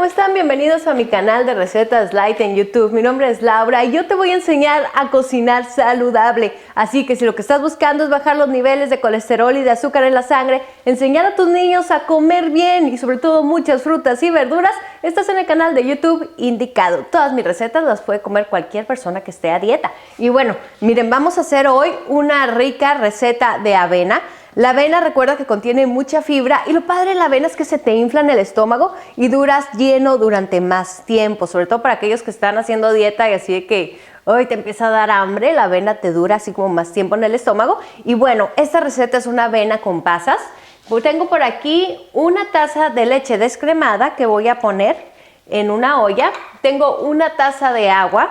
¿cómo están? Bienvenidos a mi canal de recetas light en YouTube. Mi nombre es Laura y yo te voy a enseñar a cocinar saludable. Así que si lo que estás buscando es bajar los niveles de colesterol y de azúcar en la sangre, enseñar a tus niños a comer bien y sobre todo muchas frutas y verduras, estás en el canal de YouTube indicado. Todas mis recetas las puede comer cualquier persona que esté a dieta. Y bueno, miren, vamos a hacer hoy una rica receta de avena. La avena, recuerda que contiene mucha fibra y lo padre de la avena es que se te infla en el estómago y duras lleno durante más tiempo, sobre todo para aquellos que están haciendo dieta y así de que hoy te empieza a dar hambre, la avena te dura así como más tiempo en el estómago. Y bueno, esta receta es una avena con pasas. Tengo por aquí una taza de leche descremada que voy a poner en una olla. Tengo una taza de agua.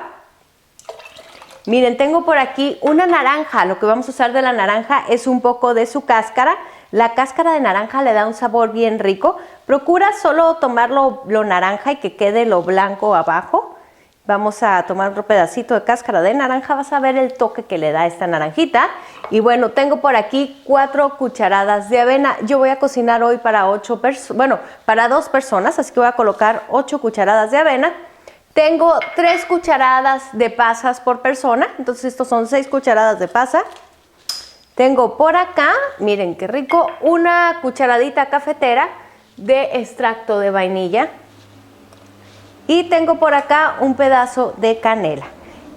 Miren, tengo por aquí una naranja. Lo que vamos a usar de la naranja es un poco de su cáscara. La cáscara de naranja le da un sabor bien rico. Procura solo tomar lo naranja y que quede lo blanco abajo. Vamos a tomar otro pedacito de cáscara de naranja. Vas a ver el toque que le da esta naranjita. Y bueno, tengo por aquí 4 cucharadas de avena. Yo voy a cocinar hoy para para 2 personas, así que voy a colocar 8 cucharadas de avena. Tengo 3 cucharadas de pasas por persona, entonces estos son 6 cucharadas de pasa. Tengo por acá, miren qué rico, una cucharadita cafetera de extracto de vainilla. Y tengo por acá un pedazo de canela.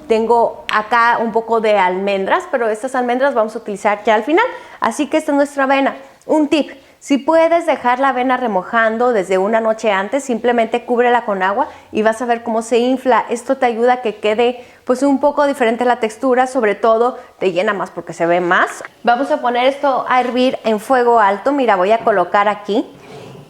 Tengo acá un poco de almendras, pero estas almendras vamos a utilizar ya al final. Así que esta es nuestra avena. Un tip. Si puedes dejar la avena remojando desde una noche antes, simplemente cúbrela con agua y vas a ver cómo se infla. Esto te ayuda a que quede pues un poco diferente la textura, sobre todo te llena más porque se ve más. Vamos a poner esto a hervir en fuego alto. Mira, voy a colocar aquí.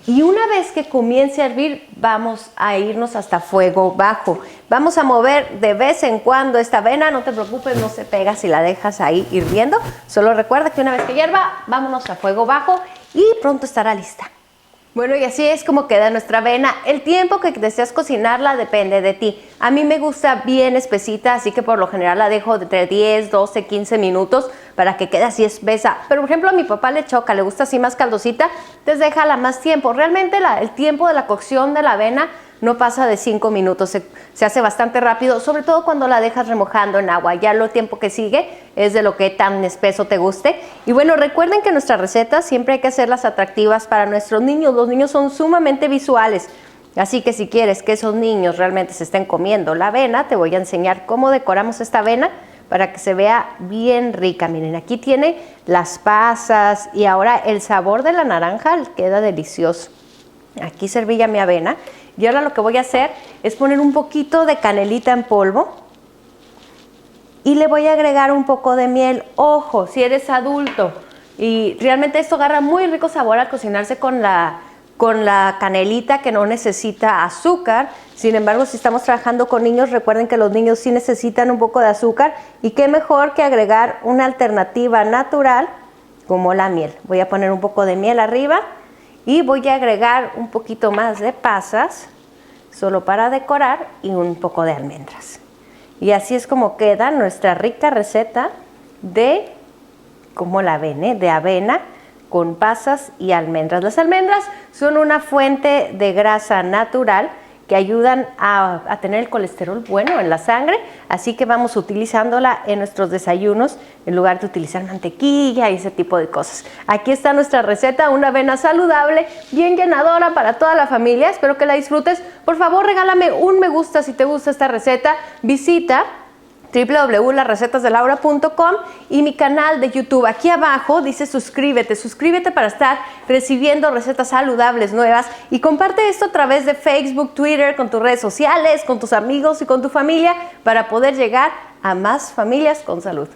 Y una vez que comience a hervir, vamos a irnos hasta fuego bajo. Vamos a mover de vez en cuando esta avena, no te preocupes, no se pega si la dejas ahí hirviendo. Solo recuerda que una vez que hierva, vámonos a fuego bajo y pronto estará lista. Bueno, y así es como queda nuestra avena. El tiempo que deseas cocinarla depende de ti. A mí me gusta bien espesita, así que por lo general la dejo entre 10, 12, 15 minutos para que quede así espesa. Pero por ejemplo a mi papá le choca, le gusta así más caldosita, entonces déjala más tiempo. Realmente el tiempo de la cocción de la avena no pasa de 5 minutos, se hace bastante rápido, sobre todo cuando la dejas remojando en agua. Ya lo tiempo que sigue es de lo que tan espeso te guste. Y bueno, recuerden que nuestras recetas siempre hay que hacerlas atractivas para nuestros niños. Los niños son sumamente visuales, así que si quieres que esos niños realmente se estén comiendo la avena, te voy a enseñar cómo decoramos esta avena para que se vea bien rica. Miren, aquí tiene las pasas y ahora el sabor de la naranja queda delicioso. Aquí serví ya mi avena. Y ahora lo que voy a hacer es poner un poquito de canelita en polvo y le voy a agregar un poco de miel. Ojo, si eres adulto y realmente esto agarra muy rico sabor al cocinarse con la canelita que no necesita azúcar. Sin embargo, si estamos trabajando con niños, recuerden que los niños sí necesitan un poco de azúcar y qué mejor que agregar una alternativa natural como la miel. Voy a poner un poco de miel arriba. Y voy a agregar un poquito más de pasas, solo para decorar, y un poco de almendras. Y así es como queda nuestra rica receta de, como la ven, de avena con pasas y almendras. Las almendras son una fuente de grasa natural que ayudan a tener el colesterol bueno en la sangre, así que vamos utilizándola en nuestros desayunos en lugar de utilizar mantequilla y ese tipo de cosas. Aquí está nuestra receta, una avena saludable, bien llenadora para toda la familia. Espero que la disfrutes. Por favor, regálame un me gusta si te gusta esta receta. Visita www.lasrecetasdelaura.com y mi canal de YouTube. Aquí abajo dice suscríbete para estar recibiendo recetas saludables nuevas y comparte esto a través de Facebook, Twitter, con tus redes sociales, con tus amigos y con tu familia para poder llegar a más familias con salud.